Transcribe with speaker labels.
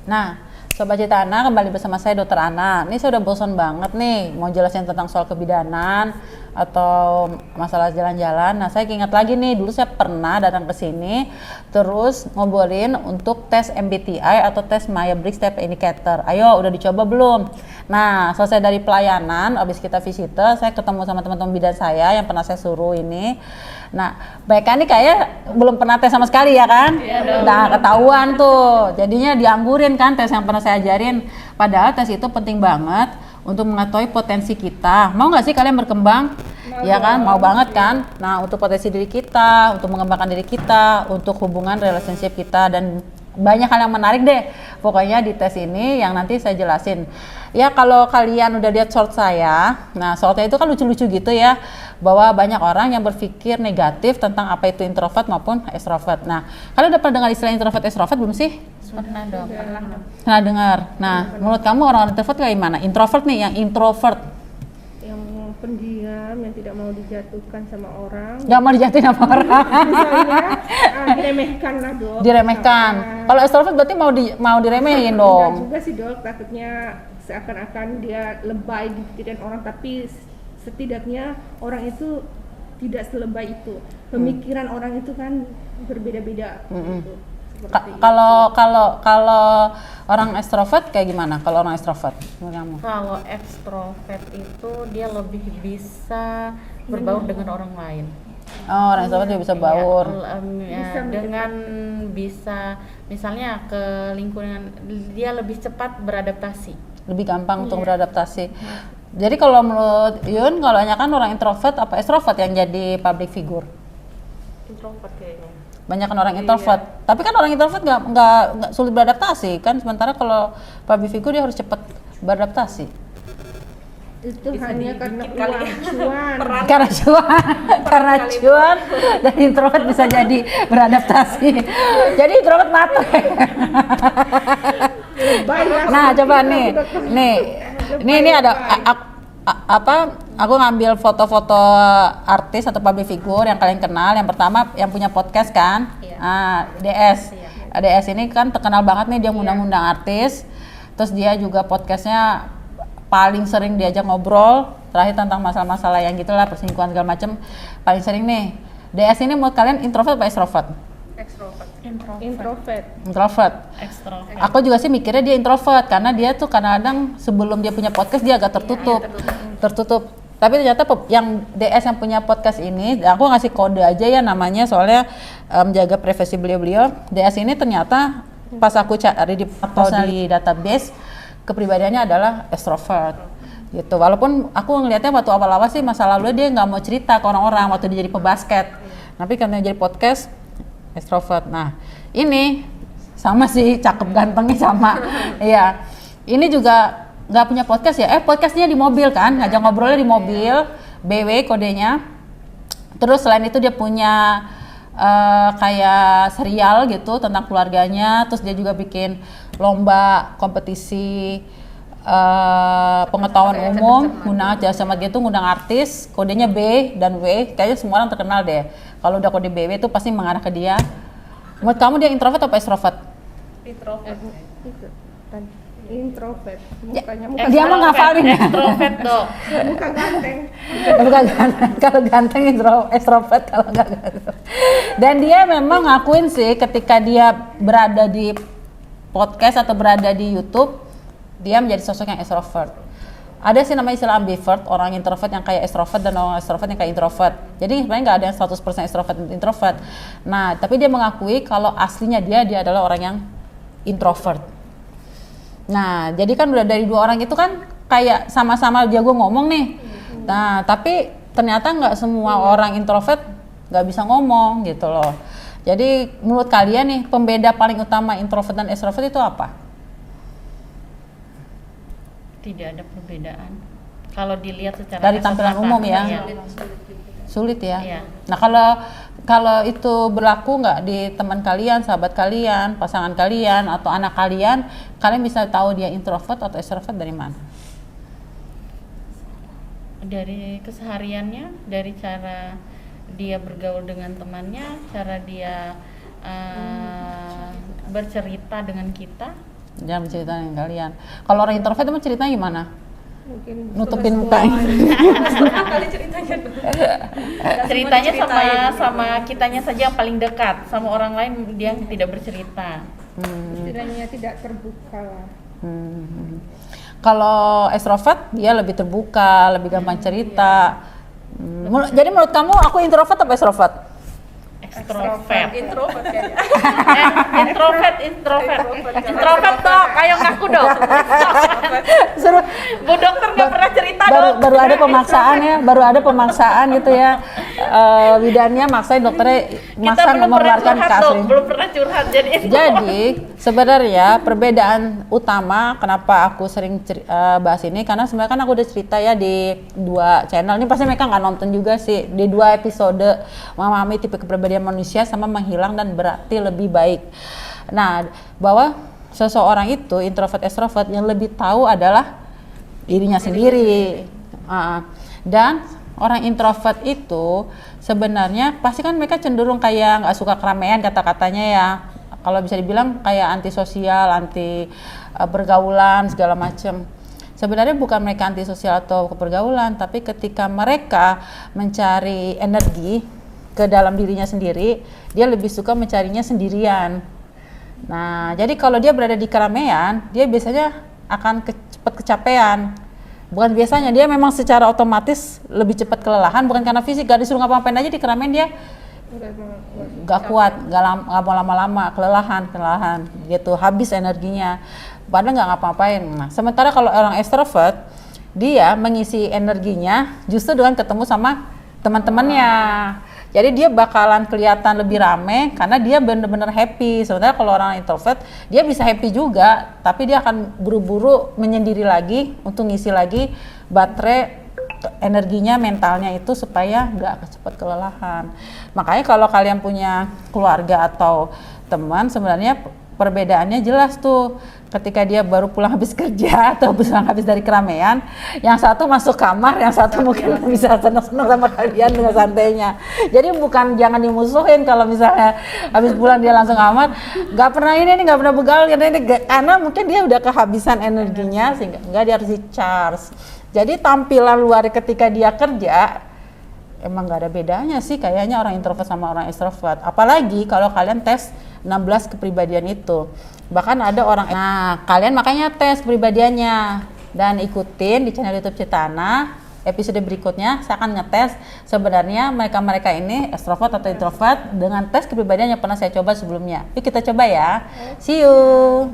Speaker 1: Nah, Sobat Cita Ana, kembali bersama saya Dr. Ana. Ini saya udah bosan banget nih mau jelasin tentang soal kebidanan atau masalah jalan-jalan. Nah, saya ingat lagi nih, dulu saya pernah datang ke sini terus ngobrolin untuk tes MBTI atau tes Myers-Briggs Type Indicator. Ayo, udah dicoba belum? Nah, selesai dari pelayanan, habis kita visitor, saya ketemu sama teman-teman bidan saya yang pernah saya suruh ini. Nah, mereka ini kayak belum pernah tes sama sekali ya kan? Nah, ketahuan tuh. Jadinya dianggurin kan tes yang pernah saya ajarin. Padahal tes itu penting banget untuk mengetahui potensi kita. Mau nggak sih kalian berkembang? Ya kan? Mau banget kan? Nah, untuk potensi diri kita, untuk mengembangkan diri kita, untuk hubungan relationship kita, dan banyak hal yang menarik deh. Pokoknya di tes ini yang nanti saya jelasin. Ya kalau kalian udah lihat short saya, nah shortnya itu kan lucu-lucu gitu ya, bahwa banyak orang yang berpikir negatif tentang apa itu introvert maupun extrovert. Nah, kalian udah pernah dengar istilah introvert extrovert belum sih?
Speaker 2: Pernah dong.
Speaker 1: Pernah dengar. Nah, menurut kamu orang introvert kayak gimana? Introvert nih, yang introvert.
Speaker 3: Yang pendiam, yang tidak mau dijatuhkan sama orang.
Speaker 1: Gak mau dijatuhin sama orang.
Speaker 3: Misalnya diremehkan lah dok.
Speaker 1: Diremehkan. Kalau extrovert berarti mau diremehin dong.
Speaker 3: Enggak juga sih dok, takutnya seakan-akan dia lebay di pikiran orang, tapi setidaknya orang itu tidak selebay itu. Pemikiran orang itu kan berbeda-beda. Gitu.
Speaker 1: Kalau orang extrovert kayak gimana? Kalau orang extrovert menurut kamu?
Speaker 2: Kalau ekstrovert itu dia lebih bisa berbaur dengan orang lain.
Speaker 1: Oh, orang extrovert juga bisa baur.
Speaker 2: Dengan bisa misalnya ke lingkungan, dia lebih cepat beradaptasi.
Speaker 1: Lebih gampang untuk beradaptasi. Jadi kalau menurut Yun, kalau kan orang introvert apa extrovert yang jadi public figure?
Speaker 2: Introvert kayaknya.
Speaker 1: Banyak kan orang introvert. Tapi kan orang introvert nggak sulit beradaptasi kan, sementara kalau public figure dia harus cepat beradaptasi.
Speaker 3: Itu
Speaker 2: Bisa
Speaker 3: hanya karena
Speaker 2: dibikin kali
Speaker 3: uang, cuan.
Speaker 1: Karena cuan dan introvert bisa jadi beradaptasi. Jadi introvert matre. Nah, coba nih ada aku ngambil foto-foto artis atau public figure yang kalian kenal. Yang pertama yang punya podcast kan, DS. DS ini kan terkenal banget nih, dia ngundang-ngundang artis. Terus dia juga podcastnya paling sering diajak ngobrol terakhir tentang masalah-masalah yang gitulah, perselingkuhan segala macem. Paling sering nih. DS ini menurut kalian introvert atau extrovert? Introvert.
Speaker 2: Extrovert.
Speaker 1: Aku juga sih mikirnya dia introvert karena dia tuh kadang-kadang sebelum dia punya podcast dia agak tertutup. Tapi ternyata yang DS yang punya podcast ini, aku ngasih kode aja ya namanya soalnya menjaga privasi beliau. DS ini ternyata pas aku cari di database, kepribadiannya adalah extrovert gitu. Walaupun aku ngelihatnya waktu awal-awal sih masa lalu dia nggak mau cerita ke orang-orang waktu dia jadi pebasket. Tapi karena jadi podcast extrovert. Nah, ini sama sih, cakep gantengnya sama. Iya. Ini juga nggak punya podcast ya. Podcastnya di mobil kan, ngajak ngobrolnya di mobil, BW kodenya. Terus selain itu dia punya kayak serial gitu tentang keluarganya. Terus dia juga bikin lomba kompetisi pengetahuan umum, ngundang sama gitu, ngundang artis, kodenya B dan W. Kayaknya semua orang terkenal deh. Kalau udah kode BW itu pasti mengarah ke dia. Menurut kamu dia introvert atau extrovert?
Speaker 3: Introvert.
Speaker 1: Dia mah ngafalin ya.
Speaker 2: Extrovert dong.
Speaker 3: Bukan ganteng.
Speaker 1: Bukan ganteng. Kalau ganteng extrovert, kalau nggak ganteng. Dan dia memang ngakuin sih ketika dia berada di podcast atau berada di YouTube, dia menjadi sosok yang extrovert. Ada sih namanya istilah ambivert, orang introvert yang kayak extrovert dan orang extrovert yang kayak introvert. Jadi sebenarnya nggak ada yang 100% extrovert dan introvert. Nah, tapi dia mengakui kalau aslinya dia adalah orang yang introvert. Nah, jadi kan udah dari dua orang itu kan kayak sama-sama jago ngomong nih. Nah, tapi ternyata nggak semua orang introvert nggak bisa ngomong gitu loh. Jadi menurut kalian nih, pembeda paling utama introvert dan extrovert itu apa?
Speaker 2: Tidak ada perbedaan. Kalau dilihat secara
Speaker 1: Dari tampilan
Speaker 2: kesempatan,
Speaker 1: umum ya.
Speaker 2: iya.
Speaker 1: Sulit ya.
Speaker 2: Iya.
Speaker 1: Nah, kalau itu berlaku nggak di teman kalian, sahabat kalian, pasangan kalian atau anak kalian bisa tahu dia introvert atau extrovert dari mana?
Speaker 2: Dari kesehariannya, dari cara dia bergaul dengan temannya, cara dia bercerita dengan kita.
Speaker 1: Jangan menceritakan kalian. Kalau orang introvert itu ceritanya gimana?
Speaker 3: Mungkin
Speaker 1: Nutupin
Speaker 3: semua-
Speaker 1: mukanya.
Speaker 4: Kali ceritanya dulu.
Speaker 2: Ceritanya sama
Speaker 4: Diceritain.
Speaker 2: sama kitanya saja yang paling dekat, sama orang lain dia tidak bercerita.
Speaker 3: istilahnya tidak terbuka lah.
Speaker 1: Kalau extrovert dia lebih terbuka, lebih gampang cerita. Jadi menurut kamu aku introvert atau extrovert?
Speaker 2: Ekstrovert.
Speaker 4: Introvert kayaknya.
Speaker 2: Introvert dok, ayo ngaku dok.
Speaker 1: Suruh
Speaker 2: Bu dokter nggak pernah cerita dok.
Speaker 1: baru ada pemaksaan ya, baru ada pemaksaan gitu ya. Bidannya maksain dokternya
Speaker 2: Kita
Speaker 1: maksa
Speaker 2: belum pernah
Speaker 1: mengeluarkan
Speaker 2: curhat dok,
Speaker 1: keaslian.
Speaker 2: belum pernah curhat jadi.
Speaker 1: Jadi sebenarnya perbedaan utama kenapa aku sering bahas ini karena sebenarnya kan aku udah cerita ya di 2 channel ini, pasti mereka nggak nonton juga sih, di 2 episode memahami tipe kepribadian manusia sama menghilang dan berarti lebih baik. Nah, bahwa seseorang itu introvert extrovert yang lebih tahu adalah dirinya sendiri. Dan orang introvert itu sebenarnya pasti kan mereka cenderung kayak nggak suka keramaian kata-katanya ya. Kalau bisa dibilang kayak antisosial, anti pergaulan segala macam. Sebenarnya bukan mereka antisosial atau kepergaulan, tapi ketika mereka mencari energi ke dalam dirinya sendiri, dia lebih suka mencarinya sendirian. Nah, jadi kalau dia berada di keramaian, dia biasanya akan cepat kecapean. Bukan biasanya, dia memang secara otomatis lebih cepat kelelahan, bukan karena fisik, gak disuruh ngapa-ngapain aja di keramaian dia gak kuat, gak mau lama-lama, kelelahan gitu, habis energinya, padahal gak ngapa-ngapain. Nah, sementara kalau orang extrovert, dia mengisi energinya justru dengan ketemu sama teman-temannya. Jadi dia bakalan kelihatan lebih rame karena dia benar-benar happy. Sementara kalau orang introvert, dia bisa happy juga, tapi dia akan buru-buru menyendiri lagi untuk ngisi lagi baterai energinya, mentalnya itu supaya nggak cepat kelelahan. Makanya kalau kalian punya keluarga atau teman, sebenarnya perbedaannya jelas tuh. Ketika dia baru pulang habis kerja atau pulang habis dari keramaian, yang satu masuk kamar, yang satu mungkin bisa senang-senang sama kalian dengan santainya. Jadi bukan jangan dimusuhin kalau misalnya habis pulang dia langsung kamar, nggak pernah ini nggak pernah begaul karena mungkin dia udah kehabisan energinya sehingga nggak, dia harus di-charge. Jadi tampilan luar ketika dia kerja emang nggak ada bedanya sih kayaknya orang introvert sama orang extrovert. Apalagi kalau kalian tes 16 kepribadian itu. Bahkan ada orang, nah kalian makanya tes kepribadiannya dan ikutin di channel YouTube Cetana. Episode berikutnya saya akan ngetes sebenarnya mereka ini extrovert atau introvert dengan tes kepribadian yang pernah saya coba sebelumnya. Yuk kita coba ya. See you.